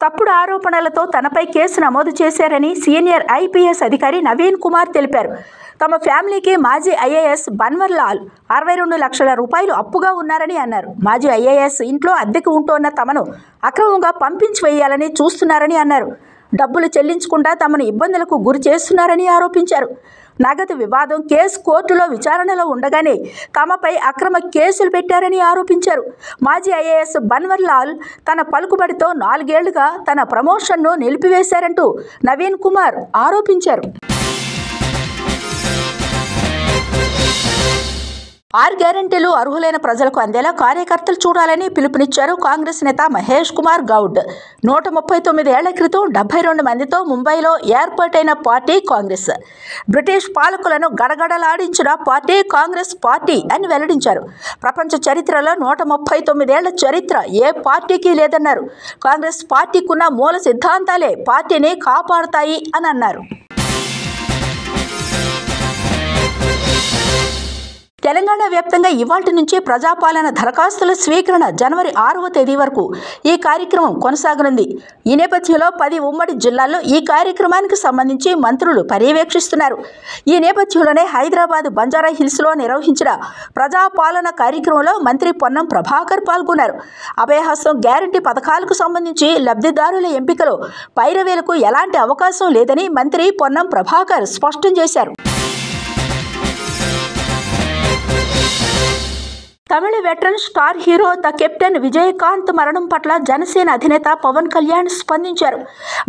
తప్పుడు ఆరోపణలతో తనపై కేసు నమోదు చేశారని సీనియర్ ఐపీఎస్ అధికారి నవీన్ కుమార్ తెలిపారు. తమ ఫ్యామిలీకి మాజీ ఐఏఎస్ బన్వర్లాల్ 62 లక్షల రూపాయలు అప్పుగా ఉన్నారని అన్నారు. మాజీ ఐఏఎస్ ఇంట్లో అద్దెకు ఉంటోన్న తమను అక్రమంగా పంపించి వేయాలని చూస్తున్నారని అన్నారు. డబ్బులు చెల్లించకుండా తమను ఇబ్బందులకు గురి చేస్తున్నారని ఆరోపించారు. నగదు వివాదం కేసు కోర్టులో విచారణలో ఉండగానే తమపై అక్రమ కేసులు పెట్టారని ఆరోపించారు. మాజీ ఐఏఎస్ బన్వర్లాల్ తన పలుకుబడితో 4 ఏళ్లుగా తన ప్రమోషన్ను నిలిపివేశారంటూ నవీన్ కుమార్ ఆరోపించారు. 6 గ్యారెంటీలు అర్హులైన ప్రజలకు అందేలా కార్యకర్తలు చూడాలని పిలుపునిచ్చారు కాంగ్రెస్ నేత మహేష్ కుమార్ గౌడ్. 139 ఏళ్ల క్రితం 72 మందితో ముంబైలో ఏర్పాటైన పార్టీ కాంగ్రెస్. బ్రిటిష్ పాలకులను గడగడలాడించిన పార్టీ కాంగ్రెస్ పార్టీ అని వెల్లడించారు. ప్రపంచ చరిత్రలో 139 ఏళ్ల చరిత్ర ఏ పార్టీకి లేదన్నారు. కాంగ్రెస్ పార్టీకున్న మూల సిద్ధాంతాలే పార్టీని కాపాడుతాయి అని అన్నారు. తెలంగాణ వ్యాప్తంగా ఇవాల్టి నుంచి ప్రజాపాలన దరఖాస్తుల స్వీకరణ జనవరి 6వ తేదీ వరకు ఈ కార్యక్రమం కొనసాగనుంది. ఈ నేపథ్యంలో 10 ఉమ్మడి జిల్లాల్లో ఈ కార్యక్రమానికి సంబంధించి మంత్రులు పర్యవేక్షిస్తున్నారు. ఈ నేపథ్యంలోనే హైదరాబాద్ బంజారా హిల్స్లో నిర్వహించిన ప్రజాపాలన కార్యక్రమంలో మంత్రి పొన్నం ప్రభాకర్ పాల్గొన్నారు. అభయహస్తం గ్యారంటీ పథకాలకు సంబంధించి లబ్ధిదారుల ఎంపికలో పైరవేలకు ఎలాంటి అవకాశం లేదని మంత్రి పొన్నం ప్రభాకర్ స్పష్టం చేశారు. Tamil veteran star hero the captain Vijayakanth మరణం పట్ల జనసేన అధినేత పవన్ కళ్యాణ్ స్పందించారు.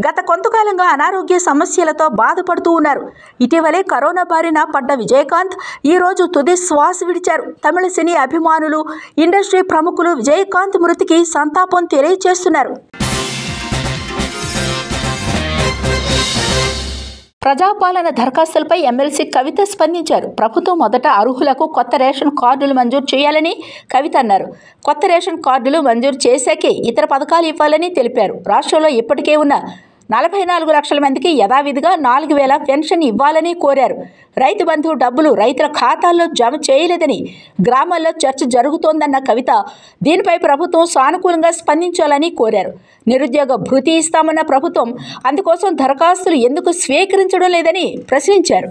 గత కొంతకాలంగా అనారోగ్య సమస్యలతో బాధపడుతూ ఉన్నారు. ఇటీవలే కరోనా బారిన పడ్డ విజయకాంత్ ఈ రోజు తుది శ్వాస విడిచారు. తమిళ సినీ అభిమానులు, ఇండస్ట్రీ ప్రముఖులు విజయకాంత్ మృతికి సంతాపం తెలియజేస్తున్నారు. ప్రజాపాలన దరఖాస్తులపై ఎమ్మెల్సీ కవిత స్పందించారు. ప్రభుత్వం మొదట అర్హులకు కొత్త రేషన్ కార్డులు మంజూరు చేయాలని కవిత అన్నారు. కొత్త రేషన్ కార్డులు మంజూరు చేశాకే ఇతర పథకాలు ఇవ్వాలని తెలిపారు. రాష్ట్రంలో ఇప్పటికే ఉన్న 44 లక్షల మందికి యథావిధిగా 4,000 పెన్షన్ ఇవ్వాలని కోరారు. రైతు బంధు డబ్బులు రైతుల ఖాతాల్లో జమ చేయలేదని గ్రామాల్లో చర్చ జరుగుతోందన్న కవిత దీనిపై ప్రభుత్వం సానుకూలంగా స్పందించాలని కోరారు. నిరుద్యోగ భృతి ఇస్తామన్న ప్రభుత్వం అందుకోసం దరఖాస్తులు ఎందుకు స్వీకరించడం లేదని ప్రశ్నించారు.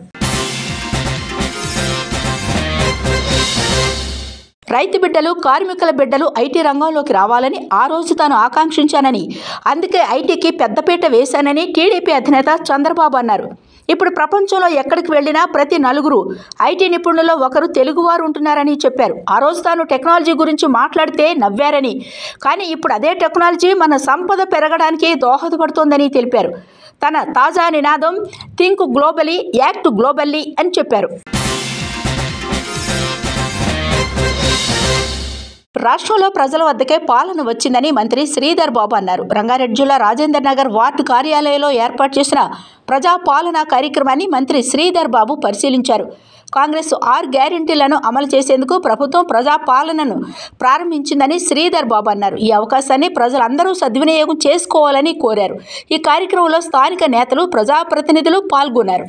రైతు బిడ్డలు, కార్మికుల బిడ్డలు ఐటీ రంగంలోకి రావాలని ఆ రోజు తాను ఆకాంక్షించానని, అందుకే ఐటీకి పెద్దపీట వేశానని టీడీపీ అధినేత చంద్రబాబు అన్నారు. ఇప్పుడు ప్రపంచంలో ఎక్కడికి వెళ్ళినా ప్రతి 4 ఐటీ నిపుణుల్లో ఒకరు తెలుగువారు ఉంటున్నారని చెప్పారు. ఆ రోజు తాను టెక్నాలజీ గురించి మాట్లాడితే నవ్వారని, కానీ ఇప్పుడు అదే టెక్నాలజీ మన సంపద పెరగడానికి దోహదపడుతోందని తెలిపారు. తన తాజా నినాదం థింక్ గ్లోబలీ, యాక్ట్ గ్లోబల్లీ అని చెప్పారు. రాష్ట్రంలో ప్రజల వద్దకే పాలన వచ్చిందని మంత్రి శ్రీధర్ బాబు అన్నారు. రంగారెడ్డి జిల్లా రాజేందర్ నగర్ వార్డు కార్యాలయంలో ఏర్పాటు చేసిన ప్రజాపాలన కార్యక్రమాన్ని మంత్రి శ్రీధర్ బాబు పరిశీలించారు. కాంగ్రెస్ 6 గ్యారెంటీలను అమలు చేసేందుకు ప్రభుత్వం ప్రజాపాలనను ప్రారంభించిందని శ్రీధర్ బాబు అన్నారు. ఈ అవకాశాన్ని ప్రజలందరూ సద్వినియోగం చేసుకోవాలని కోరారు. ఈ కార్యక్రమంలో స్థానిక నేతలు, ప్రజాప్రతినిధులు పాల్గొన్నారు.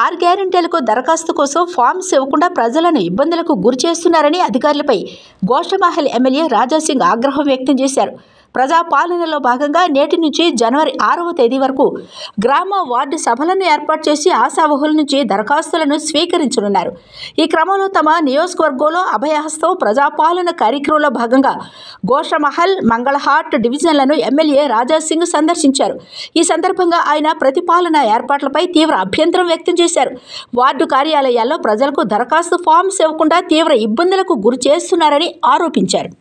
6 గ్యారెంటీలకు దరఖాస్తు కోసం ఫామ్స్ ఇవ్వకుండా ప్రజలను ఇబ్బందులకు గురి చేస్తున్నారని అధికారులపై గోషామహల్ ఎమ్మెల్యే రాజాసింగ్ ఆగ్రహం వ్యక్తం చేశారు. ప్రజాపాలనలో భాగంగా నేటి నుంచి జనవరి 6వ తేదీ వరకు గ్రామ, వార్డు సభలను ఏర్పాటు చేసి ఆశావహుల నుంచి దరఖాస్తులను స్వీకరించనున్నారు. ఈ క్రమంలో తమ నియోజకవర్గంలో అభయహస్తం ప్రజాపాలన కార్యక్రమంలో భాగంగా గోషామహల్, మంగళహాట్ డివిజన్లను ఎమ్మెల్యే రాజాసింగ్ సందర్శించారు. ఈ సందర్భంగా ఆయన ప్రతిపాలన ఏర్పాట్లపై తీవ్ర అభ్యంతరం వ్యక్తం చేశారు. వార్డు కార్యాలయాల్లో ప్రజలకు దరఖాస్తు ఫామ్స్ ఇవ్వకుండా తీవ్ర ఇబ్బందులకు గురి చేస్తున్నారని ఆరోపించారు.